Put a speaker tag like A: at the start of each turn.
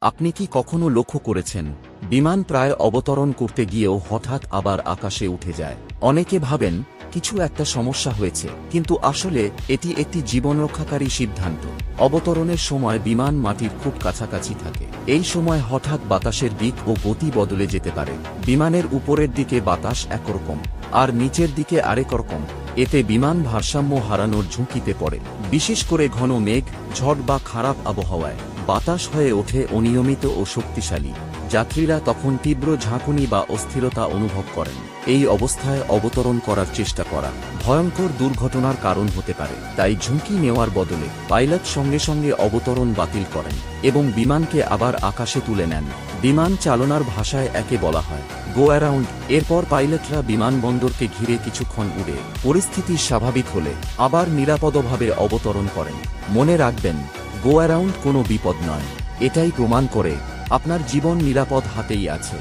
A: আপনি কি কখনো লক্ষ্য করেছেন, বিমান প্রায় অবতরণ করতে গিয়েও হঠাৎ আবার আকাশে উঠে যায়? অনেকে ভাবেন কিছু একটা সমস্যা হয়েছে, কিন্তু আসলে এটি একটি জীবনরক্ষাকারী সিদ্ধান্ত। অবতরণের সময় বিমান মাটির খুব কাছাকাছি থাকে। এই সময় হঠাৎ বাতাসের দিক ও গতি বদলে যেতে পারে। বিমানের উপরের দিকে বাতাস একরকম আর নিচের দিকে আরেক রকম। এতে বিমান ভারসাম্য হারানোর ঝুঁকিতে পড়ে। বিশেষ করে ঘন মেঘ, ঝড় বা খারাপ আবহাওয়ায় বাতাস হয়ে ওঠে অনিয়মিত ও শক্তিশালী। যাত্রীরা তখন তীব্র ঝাঁকুনি বা অস্থিরতা অনুভব করেন। এই অবস্থায় অবতরণ করার চেষ্টা করা ভয়ঙ্কর দুর্ঘটনার কারণ হতে পারে। তাই ঝুঁকি নেওয়ার বদলে পাইলট সঙ্গে সঙ্গে অবতরণ বাতিল করেন এবং বিমানকে আবার আকাশে তুলে নেন। বিমান চালনার ভাষায় একে বলা হয় গো অ্যারাউন্ড। এরপর পাইলটরা বিমানবন্দরকে ঘিরে কিছুক্ষণ উড়ে পরিস্থিতি স্বাভাবিক হলে আবার নিরাপদভাবে অবতরণ করেন। মনে রাখবেন, গো অ্যারাউন্ড কোনো বিপদ নয়, এটাই প্রমাণ করে আপনার জীবন নিরাপদ হাতেই আছে।